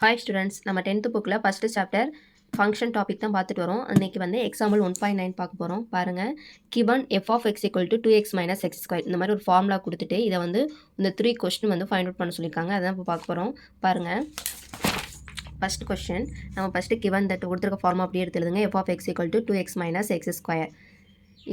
Hi students, நம்ம 10th bookல first chapter function topic தான் பார்த்துட்டு வரோம். அன்னைக்கு வந்து example 1.9 பார்க்க போறோம். பாருங்க, given f of x equal to 2x minus x square இந்த மாதிரி ஒரு ஃபார்முலா கொடுத்துட்டு இதை வந்து இந்த 3 கொஸ்டின் வந்து ஃபைண்ட் அவுட் பண்ண சொல்லியிருக்காங்க. அதான் இப்போ பார்க்க போறோம். பாருங்க, ஃபர்ஸ்ட் கொஸ்டின் நம்ம ஃபர்ஸ்ட் given that கொடுத்துருக்க ஃபார்முலா அப்படியே எடுத்து எழுதுங்க. f of x equal to 2x minus x square.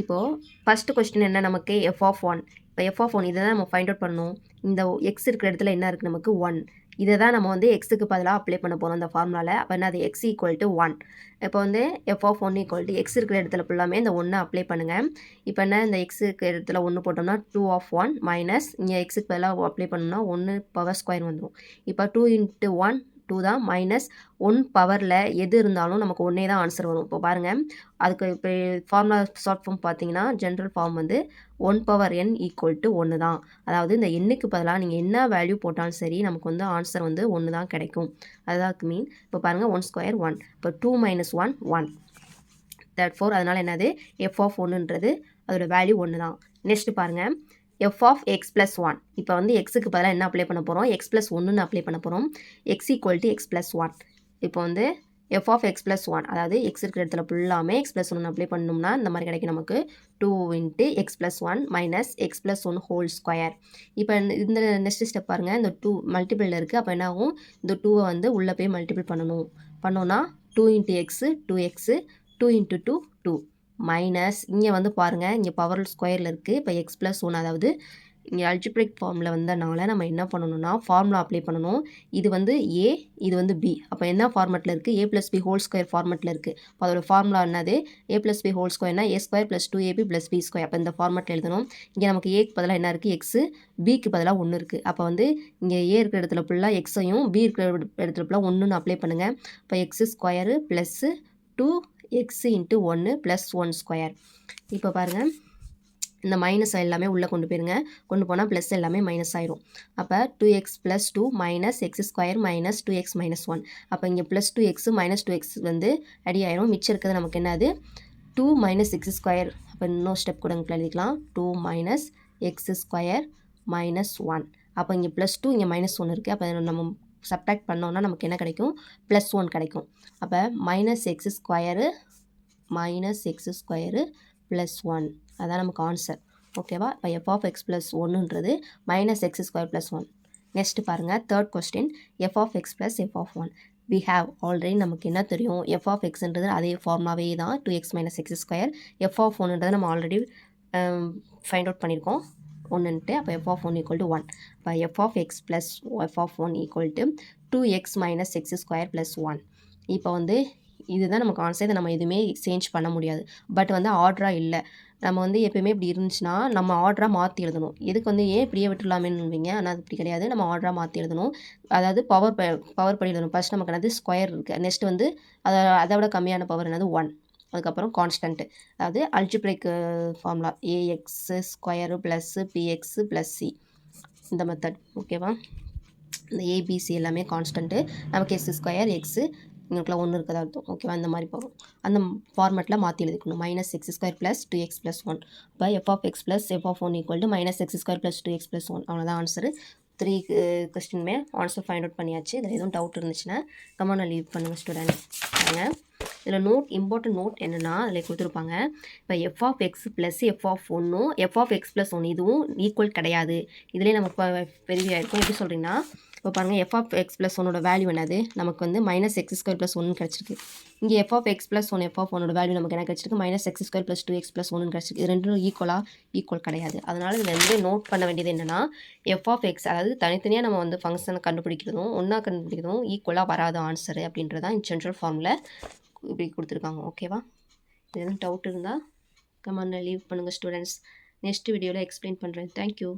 இப்போது ஃபர்ஸ்ட் கொஸ்டின் என்ன, நமக்கு f of 1. இப்போ f of 1 இதை தான் நம்ம ஃபைண்ட் அவுட் பண்ணணும். இந்த x இருக்கிற இடத்துல என்ன இருக்குது, நமக்கு 1. இதை தான் நம்ம வந்து எக்ஸுக்கு பதிலாக அப்ளை பண்ண போகிறோம் இந்த ஃபார்முலாவில். அப்போ என்ன, அது எக்ஸ் ஈக்குவல் டு 1. இப்போ வந்து F of 1 equal to X இருக்கிற இடத்துல ஃபுல்லாமே இந்த 1 அப்ளை பண்ணுங்கள். இப்போ என்ன, இந்த எக்ஸுக்கு இடத்துல 1 போட்டோம்னா 2 ஆஃப் 1 மைனஸ் இங்கே எக்ஸுக்கு பதிலாக அப்ளை பண்ணோம்னா 1 பவர் ஸ்கொயர் வந்துடும். இப்போ 2 × 1 2 தான், மைனஸ் 1 பவரில் எது இருந்தாலும் நமக்கு ஒன்றே தான் ஆன்சர் வரும். இப்போ பாருங்கள், அதுக்கு இப்போ ஃபார்முலா ஷார்ட் ஃபார்ம் பார்த்தீங்கன்னா ஜென்ரல் ஃபார்ம் வந்து 1 பவர் n ஈக்குவல் டு 1 தான். அதாவது இந்த எண்ணுக்கு பதிலாக நீங்கள் என்ன வேல்யூ போட்டாலும் சரி நமக்கு வந்து ஆன்சர் வந்து 1 தான் கிடைக்கும். அதுதான் மீன். இப்போ பாருங்கள், 1 ஸ்கொயர் 1, இப்போ 2 மைனஸ் 1 1, therefore அதனால் என்னது, எஃப் ஆஃப் 1ன்றது அதோட வேல்யூ 1 தான். நெக்ஸ்ட் பாருங்கள், f of x plus 1. இப்போ வந்து எக்ஸுக்கு பதிலாக என்ன அப்ளை பண்ண போகிறோம், x plus 1ன்னு அப்ளை பண்ண போகிறோம். x equal to x plus 1. இப்போ வந்து f of x plus 1, அதாவது x இருக்கிற இடத்துல ஃபுல்லாமே x plus 1 அப்ளை பண்ணோம்னா இந்த மாதிரி கிடைக்கும் நமக்கு 2 × x plus 1 minus x plus 1 whole square. இப்போ இந்த நெக்ஸ்ட் ஸ்டெப் பாருங்கள், இந்த 2 மல்டிபிளில் இருக்குது. அப்போ என்ன ஆகும், இந்த 2வை வந்து உள்ளே போய் மல்டிபிள் பண்ணோன்னா 2 × x 2x 2 × 2 2 மைனஸ் இங்கே வந்து பாருங்கள், இங்கே பவர் ஸ்கொயரில் இருக்குது. இப்போ எக்ஸ் ப்ளஸ் 1, அதாவது இங்கே அல்ஜிப்ரிக் ஃபார்மில் வந்தனால நம்ம என்ன பண்ணணும்னா ஃபார்முலா அப்ளை பண்ணணும். இது வந்து ஏ, இது வந்து பி. அப்போ என்ன ஃபார்மெட்டில் இருக்குது, A plus B whole square ஃபார்மெட்டில் இருக்குது. அப்போ அதோட ஃபார்முலா என்னது, ஏ ப்ளஸ் பி ஹோல் ஸ்கொயர்னா A square plus 2ab plus B square. அப்போ இந்த ஃபார்மெட்டில் எழுதணும். இங்கே நமக்கு ஏக்கு பதிலாக என்ன இருக்குது, எக்ஸு, பிக்கு பதிலாக 1 இருக்குது. அப்போ வந்து இங்கே ஏ இருக்கிற இடத்துல ஃபுல்லாக எக்ஸையும் பி இருக்கிற இடத்துல ஃபுல்லாக 1ன்னு அப்ளை பண்ணுங்கள். இப்போ x square plus 2x × 1 + 1 square. இப்போ பாருங்கள், இந்த மைனஸ் எல்லாமே உள்ளே கொண்டு போயிருங்க. கொண்டு போனால் ப்ளஸ் எல்லாமே மைனஸ் ஆயிரும். அப்போ 2x + 2 minus X square minus 2x - 1. அப்போ இங்கே ப்ளஸ் 2x மைனஸ் 2x வந்து அடி ஆயிரும். மிச்சம் இருக்கிறது நமக்கு என்னது, 2 மைனஸ் எக்ஸ் ஸ்கொயர். அப்போ இன்னொரு ஸ்டெப் கூட எழுதிக்கலாம், 2 மைனஸ் எக்ஸ் ஸ்கொயர் மைனஸ் 1. அப்போ இங்கே ப்ளஸ் 2, இங்கே மைனஸ் 1 இருக்குது. அப்போ நம்ம சப்ட்ராக்ட் பண்ணோன்னா நமக்கு என்ன கிடைக்கும், ப்ளஸ் 1 கிடைக்கும். அப்போ மைனஸ் எக்ஸ் ஸ்கொயரு ப்ளஸ் 1, அதான் நமக்கு ஆன்சர். ஓகேவா. இப்போ எஃப் ஆஃப் எக்ஸ் ப்ளஸ் 1ன்றது minus X square plus 1. Next பாருங்கள், third question, F of X plus F of 1. We have already நமக்கு என்ன தெரியும், எஃப் ஆஃப் எக்ஸ்ன்றது அதே ஃபார்முலாவே தான் 2x minus X square. F of 1ன்றது நம்ம ஆல்ரெடி ஃபைண்ட் அவுட் பண்ணியிருக்கோம் 1ன்ட்டு. அப்போ எஃப் ஆஃப் 1 ஈக்குவல் டு 1. இப்போ F of X plus F of 1 equal to 2x minus X square plus 1. இப்போ வந்து இதுதான் நமக்கு ஆன்சர். இதை நம்ம எதுவுமே சேஞ்ச் பண்ண முடியாது. பட் வந்து ஆர்டராக இல்லை, நம்ம வந்து எப்பயுமே இப்படி இருந்துச்சுன்னா நம்ம ஆர்டராக மாற்றி எழுதணும். இதுக்கு வந்து ஏன் இப்படியே விட்டுலாமேன்னுவீங்க, ஆனால் அது இப்படி கிடையாது. நம்ம ஆர்டராக மாற்றி எழுதணும். அதாவது பவர் படி எழுதணும். ஃபஸ்ட் நமக்கு என்னது, ஸ்கொயர் இருக்குது. நெக்ஸ்ட் வந்து அதை விட கம்மியான பவர் என்னது, 1. அதுக்கப்புறம் கான்ஸ்டன்ட்டு, அதாவது algebraic formula AX square plus BX plus C, இந்த மெத்தட். ஓகேவா. இந்த ஏபிசி எல்லாமே கான்ஸ்டன்ட்டு. நமக்கு எக்ஸ் ஸ்கொயர் எக்ஸு இங்களுக்குலாம் 1 இருக்கிறதா அர்த்தம். ஓகேவா. இந்த மாதிரி போகும். அந்த ஃபார்மெட்டில் மாற்றி எழுதிக்கணும். Minus X square plus 2x + 1. இப்போ F of X plus F of 1 equal to minus X square plus 2x + 1. அவ்வளோதான் ஆன்சரு. 3 கொஸ்டினுமே ஆன்சர் ஃபைண்ட் அவுட் பண்ணியாச்சு. இதில் எதுவும் டவுட் இருந்துச்சுன்னா கமெண்ட்ல லீவ் பண்ணுங்கள் ஸ்டூடெண்ட்ஸ். இதில் இம்பார்ட்டன்ட் நோட் என்னென்னா அதில் கொடுத்துருப்பாங்க. இப்போ F of X plus F of 1ம் எஃப் ஆஃப் எக்ஸ் ப்ளஸ் 1 இதுவும் ஈக்குவல் கிடையாது. இதிலே நம்ம பெரிய இருக்கும். எப்படி சொல்கிறீங்கன்னா, இப்போ பாருங்கள், எஃப் ஆஃப் எக்ஸ் ப்ளஸ் 1ஓட வேல்யூ என்னது, நமக்கு வந்து மைனஸ் எக்ஸ் ஸ்கொயர் ப்ளஸ் 1 கிடச்சிருக்கு. இங்கே F of X plus 1 F of 1ஓட வேல்யூ நமக்கு என்ன கிடச்சிருக்கு, minus X square plus 2x + 1 கிடச்சிருக்கு. இது ரெண்டும் ஈக்குவல் கிடையாது. அதனால் இதில் வந்து நோட் பண்ண வேண்டியது என்னென்னா, எஃப் ஆஃப் எக்ஸ் அதாவது தனித்தனியாக நம்ம வந்து ஃபங்க்ஷனை கண்டுபிடிக்கிறதும் ஒன்றா கண்டுபிடிக்கிறதும் ஈக்குவலாக வராது ஆன்சரு அப்படின்றதான் இந்த ஜென்ரல் ஃபார்மில் இப்படி கொடுத்துருக்காங்க. ஓகேவா. எதுவும் டவுட் இருந்தால் கமெண்ட்ல லீவ் பண்ணுங்கள் ஸ்டூடெண்ட்ஸ். நெக்ஸ்ட் வீடியோவில் எக்ஸ்பிளைன் பண்ணுறேன். தேங்க்யூ.